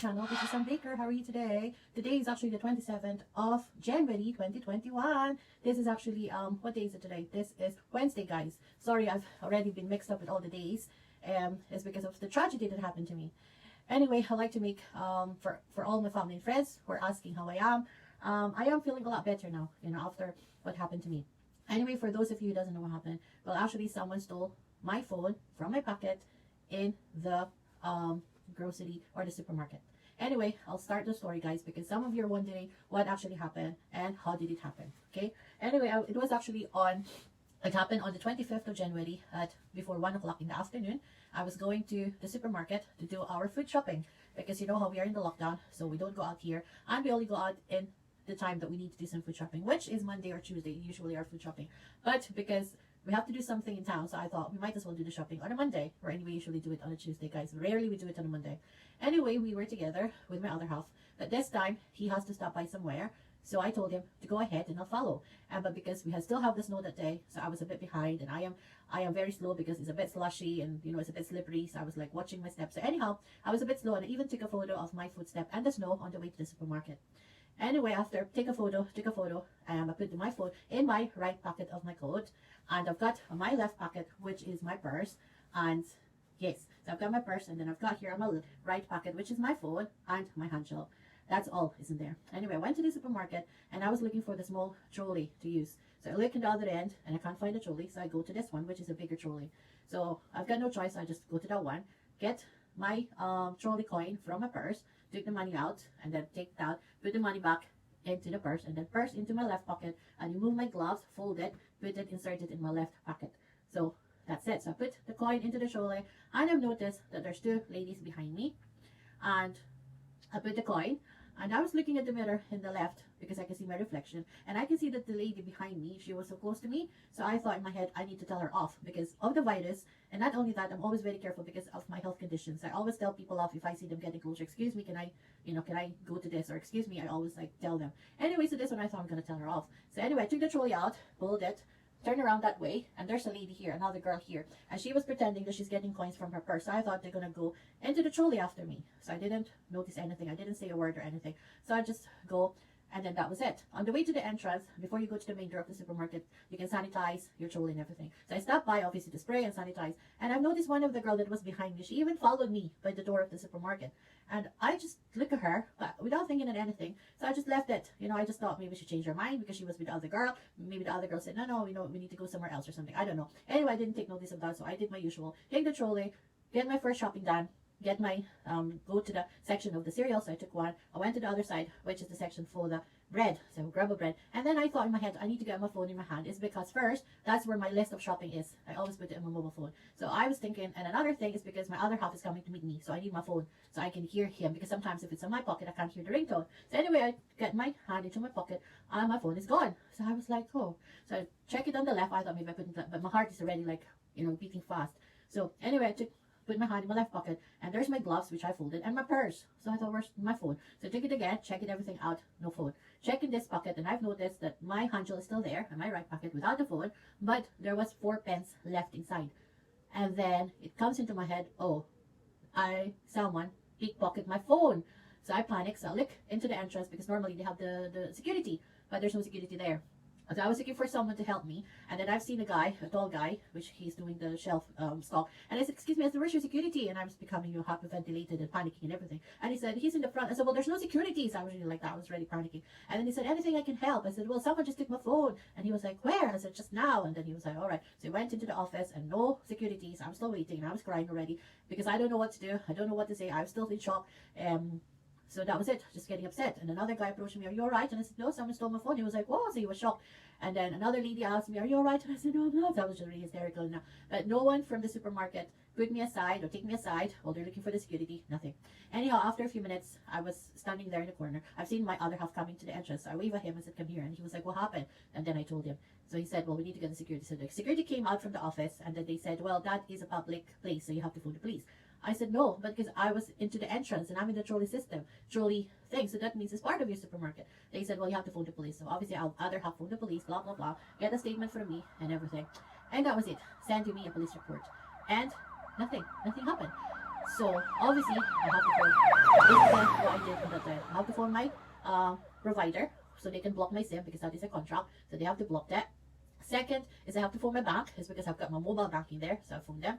channel. This is Sam Baker. How are you today? Today is actually the 27th of January 2021. This is actually what day is it today? This is Wednesday, guys. Sorry, I've already been mixed up with all the days. It's because of the tragedy that happened to me. Anyway, I'd like to make for all my family and friends who are asking how I am. I am feeling a lot better now, after what happened to me. Anyway, for those of you who doesn't know what happened, well, actually someone stole my phone from my pocket in the grocery or the supermarket. Anyway, I'll start the story, guys, because some of you are wondering what actually happened and how did it happen. Okay, anyway, it happened on the 25th of January at before 1 o'clock in the afternoon. I was going to the supermarket to do our food shopping because you know how we are in the lockdown, so we don't go out here and we only go out in the time that we need to do some food shopping, which is Monday or Tuesday, usually our food shopping. But because we have to do something in town, so I thought we might as well do the shopping on a Monday, or anyway, we usually do it on a Tuesday, guys. Rarely we do it on a Monday. Anyway, we were together with my other half, but this time he has to stop by somewhere, so I told him to go ahead and I'll follow. But because we still have the snow that day, so I was a bit behind, and I am very slow because it's a bit slushy and it's a bit slippery, so I was like watching my steps. So anyhow, I was a bit slow, and I even took a photo of my footstep and the snow on the way to the supermarket. Anyway, after take a photo, I put my phone in my right pocket of my coat, and I've got my left pocket, which is my purse. And yes, so I've got my purse, and then I've got here on my right pocket, which is my phone and my handgel. That's all isn't there. Anyway, I went to the supermarket and I was looking for the small trolley to use. So I look in the other end and I can't find a trolley, so I go to this one, which is a bigger trolley. So I've got no choice. I just go to that one, get my trolley coin from my purse, take the money out, and then take it out, put the money back into the purse, and then purse into my left pocket, and remove my gloves, fold it, put it, insert it in my left pocket. So that's it. So I put the coin into the trolley, and I've noticed that there's two ladies behind me, and I put the coin, and I was looking at the mirror in the left because I can see my reflection, and I can see that the lady behind me, she was so close to me. So I thought in my head, I need to tell her off because of the virus. And not only that, I'm always very careful because of my health conditions. I always tell people off if I see them getting closer. Excuse me, can I go to this? Or excuse me, I always tell them. Anyway, so this one I thought I'm gonna tell her off. So anyway, I took the trolley out, pulled it, turned around that way, and there's a lady here, another girl here, and she was pretending that she's getting coins from her purse. So I thought they're gonna go into the trolley after me. So I didn't notice anything. I didn't say a word or anything. So I just go, and then that was it. On the way to the entrance, before you go to the main door of the supermarket, you can sanitize your trolley and everything. So I stopped by, obviously, to spray and sanitize. And I've noticed one of the girl that was behind me, she even followed me by the door of the supermarket. And I just look at her, but without thinking of anything. So I just left it. I just thought maybe she changed her mind because she was with the other girl. Maybe the other girl said, no, we need to go somewhere else or something. I don't know. Anyway, I didn't take notice of that, so I did my usual. Take the trolley, get my first shopping done, get my, go to the section of the cereal. So I took one. I went to the other side, which is the section for the bread. So grab a bread. And then I thought in my head, I need to get my phone in my hand. It's because first, that's where my list of shopping is. I always put it in my mobile phone. So I was thinking, and another thing is because my other half is coming to meet me. So I need my phone so I can hear him, because sometimes if it's in my pocket, I can't hear the ringtone. So anyway, I get my hand into my pocket and my phone is gone. So I was like, oh. So I check it on the left. I thought maybe I put it, but my heart is already beating fast. So anyway, I put my hand in my left pocket, and there's my gloves, which I folded, and my purse. So I thought, where's my phone? So I took it again, check it, everything out, no phone. Check in this pocket, and I've noticed that my handle is still there in my right pocket without the phone, but there was 4 pence left inside. And then it comes into my head, oh, someone pickpocket my phone. So I panic. So I look into the entrance because normally they have the security, but there's no security there. So I was looking for someone to help me, and then I've seen a tall guy, which he's doing the shelf stock, and I said, excuse me, where's your security? And I was becoming hyperventilated and panicking and everything. And he said, he's in the front. I said, well, there's no security. So I was really like that. I was really panicking. And then he said, anything I can help? I said, well, someone just took my phone. And he was like, where? I said, just now. And then he was like, all right. So he went into the office and no security. So I'm still waiting, and I was crying already because I don't know what to do. I don't know what to say. I was still in shock. So that was it, just getting upset. And another guy approached me, are you all right? And I said, no, someone stole my phone. He was like, whoa, so he was shocked. And then another lady asked me, are you all right? And I said, no, I'm not. So I was just really hysterical now. But no one from the supermarket put me aside or take me aside while they're looking for the security, nothing. Anyhow, after a few minutes, I was standing there in the corner. I've seen my other half coming to the entrance. So I waved at him and said, come here. And he was like, what happened? And then I told him. So he said, well, we need to get the security. So the security came out from the office, and then they said, well, that is a public place, so you have to phone the police. I said, no, but because I was into the entrance and I'm in the trolley system, trolley thing, so that means it's part of your supermarket. They said, well, you have to phone the police. So obviously I'll either have phone the police, blah, blah, blah, get a statement from me and everything. And that was it. Send me a police report. And nothing happened. So obviously I have to phone. This is what I did on that time. I have to phone my provider so they can block my SIM because that is a contract. So they have to block that. Second is I have to phone my bank. It's because I've got my mobile banking there, so I phoned them.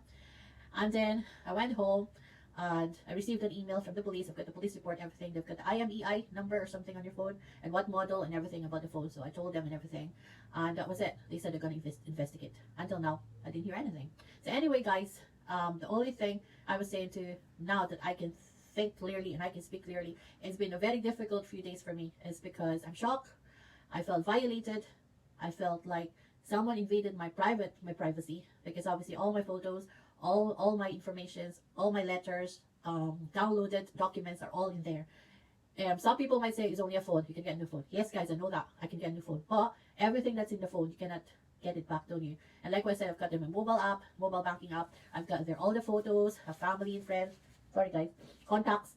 And then I went home and I received an email from the police. I've got the police report, everything. They've got the IMEI number or something on your phone and what model and everything about the phone. So I told them and everything. And that was it. They said they're going to investigate. Until now, I didn't hear anything. So anyway, guys, the only thing I was saying to now that I can think clearly and I can speak clearly, it's been a very difficult few days for me. Is because I'm shocked. I felt violated. I felt like someone invaded my privacy, because obviously all my photos, all my informations, all my letters, downloaded documents are all in there. Some people might say it's only a phone, you can get a new phone. Yes, guys, I know that I can get a new phone, but everything that's in the phone you cannot get it back, don't you? And like I said, I've got them in mobile app, mobile banking app. I've got there all the photos of family and friends, sorry guys, contacts,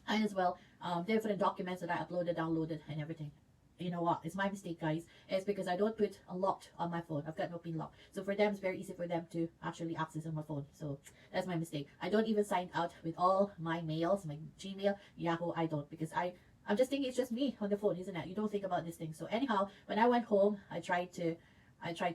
and as well different documents that I uploaded, downloaded, and everything. You know what, it's my mistake, guys. It's because I don't put a lock on my phone. I've got no pin lock, so for them it's very easy for them to actually access on my phone. So that's my mistake. I don't even sign out with all my mails, my Gmail, Yahoo. I don't, because I'm just thinking it's just me on the phone, isn't it? You don't think about this thing. So anyhow, when I went home, I tried to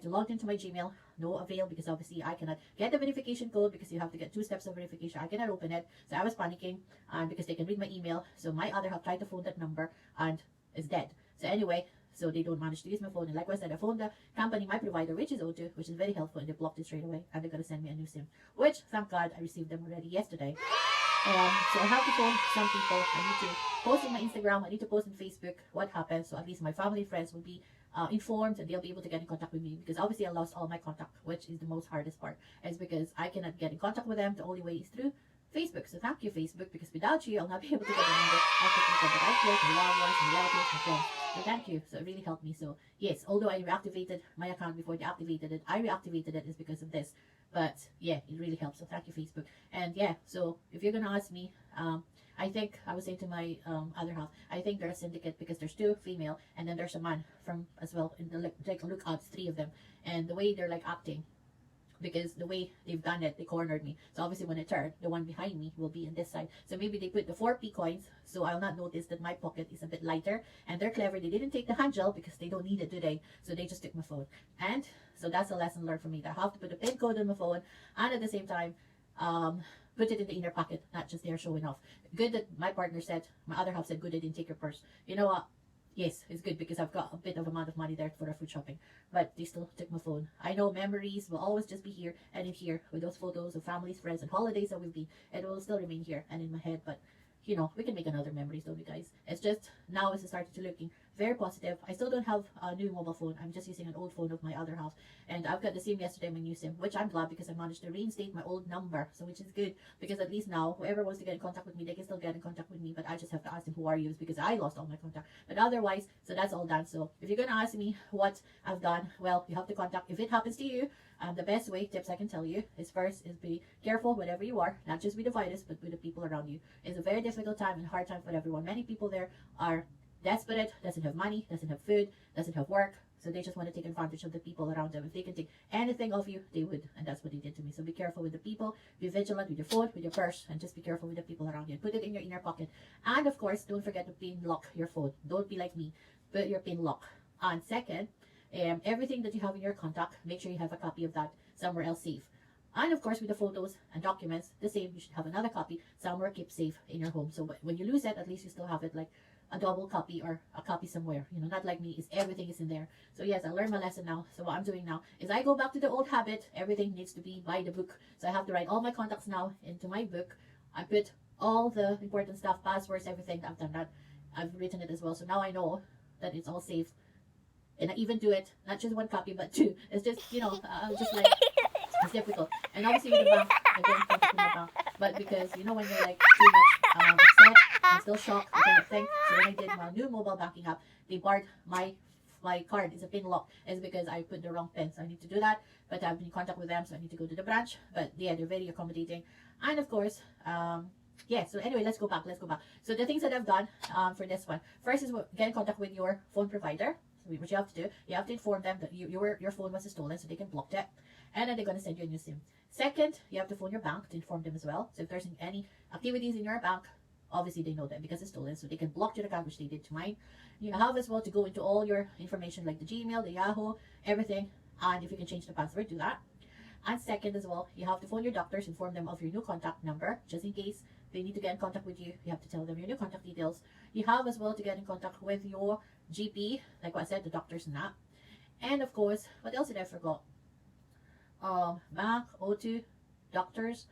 log into my Gmail. No avail, because obviously I cannot get the verification code, because you have to get 2 steps of verification. I cannot open it. So I was panicking, and because they can read my email. So my other half tried to phone that number and it's dead. So anyway, so they don't manage to use my phone. And like I said, I phoned the company, my provider, which is O2, which is very helpful, and they blocked it straight away. And they're going to send me a new SIM, which, thank God, I received them already yesterday. So I have to phone some people. I need to post on my Instagram. I need to post on Facebook what happened. So at least my family and friends will be informed, and they'll be able to get in contact with me, because obviously I lost all my contact, which is the most hardest part. Is because I cannot get in contact with them. The only way is through Facebook. So thank you, Facebook, because without you, I'll not be able to get a number of the people that I close, my loved ones, my relatives, my friends. So thank you. So it really helped me. So yes, although I reactivated my account before they activated it, I reactivated it is because of this. But yeah, it really helps. So thank you, Facebook. And yeah, so if you're gonna ask me, I think I was saying to my other half, I think they're a syndicate, because there's 2 female and then there's a man from as well. In the like look out, 3 of them, and the way they're like acting, because the way they've done it, they cornered me. So obviously when I turn, the one behind me will be in this side. So maybe they put the 4p coins, so I'll not notice that my pocket is a bit lighter. And they're clever. They didn't take the hand gel because they don't need it, do they? So they just took my phone. And so that's a lesson learned for me, that I have to put a pin code on my phone, and at the same time, put it in the inner pocket, not just there showing off. Good that my partner said, my other half said, good, they didn't take your purse. You know what? Yes, it's good, because I've got a bit of amount of money there for our food shopping. But they still took my phone. I know memories will always just be here and in here, with those photos of families, friends, and holidays that we've been. It will still remain here and in my head. But you know, we can make another memories, don't we, guys? It's just now it's started to looking very positive. I still don't have a new mobile phone. I'm just using an old phone of my other house, and I've got the SIM yesterday, my new SIM, which I'm glad, because I managed to reinstate my old number, so which is good, because at least now whoever wants to get in contact with me, they can still get in contact with me. But I just have to ask them, who are you, because I lost all my contact. But otherwise, so that's all done. So if you're gonna ask me what I've done, well, you have to contact, if it happens to you, the best way, tips I can tell you, is first is be careful wherever you are, not just with the virus, but with the people around you. It's a very difficult time and hard time for everyone. Many people there are desperate, doesn't have money, doesn't have food, doesn't have work, so they just want to take advantage of the people around them. If they can take anything off you, they would, and that's what they did to me. So be careful with the people, be vigilant with your phone, with your purse, and just be careful with the people around you. Put it in your inner pocket, and of course, don't forget to pin lock your phone. Don't be like me, put your pin lock. And second, everything that you have in your contact, make sure you have a copy of that somewhere else safe. And of course, with the photos and documents, the same, you should have another copy somewhere kept safe in your home. So when you lose it, at least you still have it like a double copy or a copy somewhere. You know, not like me, is everything is in there. So yes, I learned my lesson now. So what I'm doing now is I go back to the old habit. Everything needs to be by the book. So I have to write all my contacts now into my book. I put all the important stuff, passwords, everything. I've done that. I've written it as well. So now I know that it's all safe. And I even do it, not just 1 copy, but 2. It's just, you know, just like, it's difficult. And obviously with the bank, I get in contact with my bank. But because, you know, when you're like too much upset and still shocked, I kind of thing. So when I did my new mobile banking app, they barred my card. It's a pin lock. It's because I put the wrong pin. So I need to do that. But I've been in contact with them, so I need to go to the branch. But yeah, they're very accommodating. And of course, yeah, so anyway, let's go back. So the things that I've done for this one. First is get in contact with your phone provider. what you have to do, you have to inform them that your phone was stolen so they can block it. And then they're going to send you a new SIM. Second, you have to phone your bank to inform them as well. So if there's any activities in your bank, obviously they know that because it's stolen, so they can block your account, which they did to mine. You have as well to go into all your information like the Gmail, the Yahoo, everything. And if you can change the password, do that. And second as well, you have to phone your doctors, inform them of your new contact number, just in case they need to get in contact with you. You have to tell them your new contact details. You have as well to get in contact with your GP, like what I said, the doctors and that. And of course, what else did I forget? Bank, O2, doctors.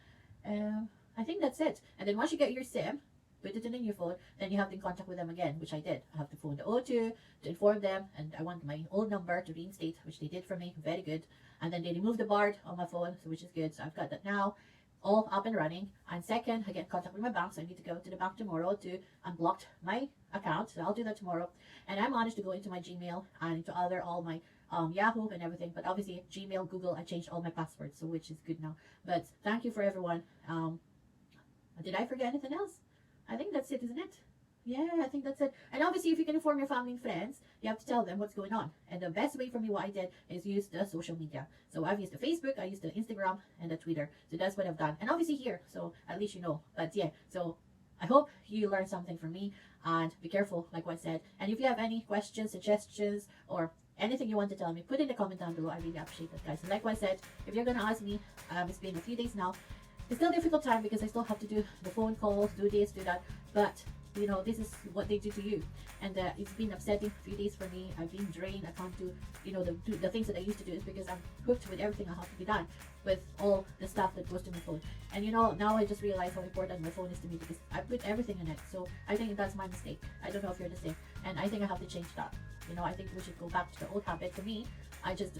I think that's it. And then once you get your SIM, put it in a new phone, then you have to in contact with them again, which I did. I have to phone the O2 to inform them, and I want my old number to reinstate, which they did for me. Very good. And then they removed the BARD on my phone, so which is good. So I've got that now, all up and running. And second, I get in contact with my bank, so I need to go to the bank tomorrow to unblock my account. So I'll do that tomorrow. And I managed to go into my Gmail and into all my Yahoo and everything. But obviously Gmail, Google, I changed all my passwords, so which is good now. But thank you for everyone. Did I forget anything else? I think that's it, isn't it? Yeah, I think that's it. And obviously, if you can inform your family and friends, you have to tell them what's going on. And the best way for me, what I did, is use the social media. So I've used the Facebook, I used the Instagram, and the Twitter. So that's what I've done. And obviously here, so at least you know. But yeah, so I hope you learned something from me. And be careful, like what I said. And if you have any questions, suggestions, or anything you want to tell me, put in the comment down below. I really appreciate that, guys. And like what I said, if you're going to ask me, it's been a few days now. It's still a difficult time because I still have to do the phone calls, do this, do that. But you know, this is what they do to you, and it's been upsetting a few days for me. I've been drained. I can't do, you know, the things that I used to do. Is because I'm hooked with everything I have to be done with all the stuff that goes to my phone. And you know, now I just realize how important my phone is to me because I put everything in it. So I think that's my mistake. I don't know if you're the same, and I think I have to change that. You know, I think we should go back to the old habit. For me, I just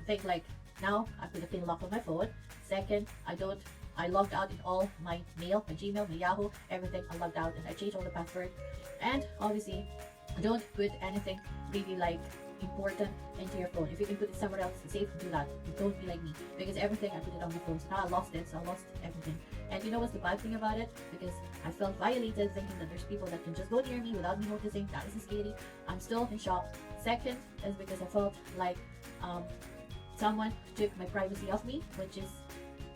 think like now I put a pin lock on my phone. Second, I logged out in all my mail, my Gmail, my Yahoo, everything. I logged out and I changed all the password. And obviously, don't put anything really like important into your phone. If you can put it somewhere else safe, do that. Don't be like me, because everything I put it on my phone. So now I lost it, so I lost everything. And you know what's the bad thing about it? Because I felt violated, thinking that there's people that can just go near me without me noticing. That is scary. I'm still in shock. Second is because I felt like someone took my privacy off me, which is,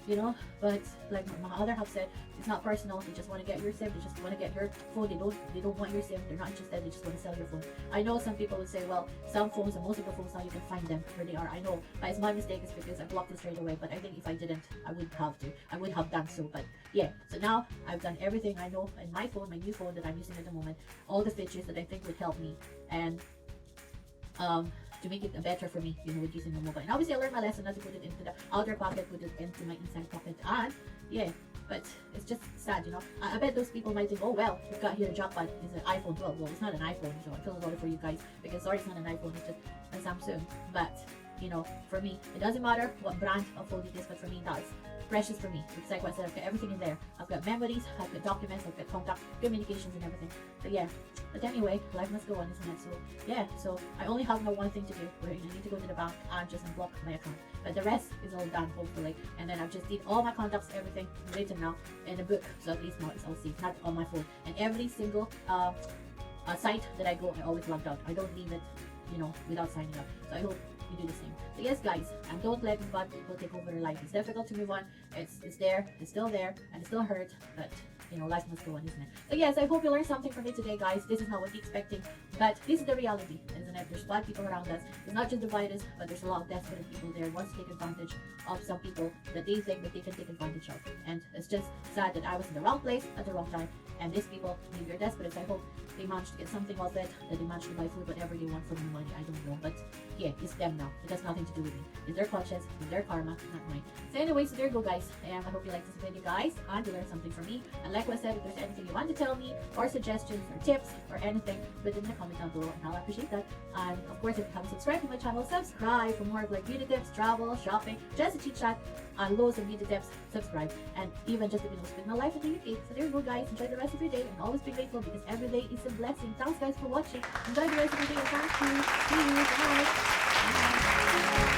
you know, but like my other half said, it's not personal. They just want to get your SIM. They just want to get your phone. They don't want your SIM. They're not interested. They just want to sell your phone. I know some people would say, well, some phones and most of the phones now you can find them where they are. I know, but it's my mistake. It's because I blocked them straight away. But I think if I didn't, I wouldn't have to. I would have done so. But yeah, so now I've done everything I know in my phone, my new phone that I'm using at the moment. All the features that I think would help me and to make it better for me, you know, with using the mobile. And obviously I learned my lesson not to put it into the outer pocket, put it into my inside pocket. And yeah, but it's just sad, you know. I bet those people might think, oh well, you've got here a jackpot, it's an iPhone 12. Well, it's not an iPhone, so I feel sorry for you guys, because sorry, it's not an iPhone, it's just a Samsung. But you know, for me, it doesn't matter what brand of phone it is, but for me it does. Precious for me. It's like what I said, I've got everything in there. I've got memories, I've got documents, I've got contact, communications and everything. But yeah, but anyway, life must go on, isn't it? So yeah, so I only have now one thing to do, where I need to go to the bank and just unblock my account. But the rest is all done, hopefully. And then I've just did all my contacts, everything written now in a book, so at least now it's all safe, not on my phone. And every single site that I go, I always logged out. I don't leave it, you know, without signing up. So I hope you do the same. So yes, guys, and don't let bad people take over your life. It's difficult to move on. It's there, it's still there, and it still hurts, but you know, life must go on, isn't it? So yes, I hope you learned something from me today, guys. This is not what you're expecting, but this is the reality, isn't it? There's bad people around us. It's not just the virus, but there's a lot of desperate people there who want to take advantage of some people that they think that they can take advantage of. And it's just sad that I was in the wrong place at the wrong time, and these people, maybe they're desperate. So I hope they managed to get something of it, that they managed to buy food, whatever they want from the money. I don't know, but yeah, it's them now. It has nothing to do with me. It's their conscience, it's their karma, not mine. So anyway, so there you go, guys. And I hope you liked this video, guys, and you learned something from me. And like I said, if there's anything you want to tell me, or suggestions, or tips, or anything, put it in the comment down below, and I'll appreciate that. And of course, if you haven't subscribed to my channel, subscribe for more of like beauty tips, travel, shopping, just a chit chat, and loads of beauty tips. Subscribe, and even just if you know spend my life in the UK. So there you go, guys. Enjoy the rest of your day, and always be grateful, because every day is a blessing. Thanks, guys, for watching. Enjoy the rest of your day. Thank you. See you. Bye. Bye.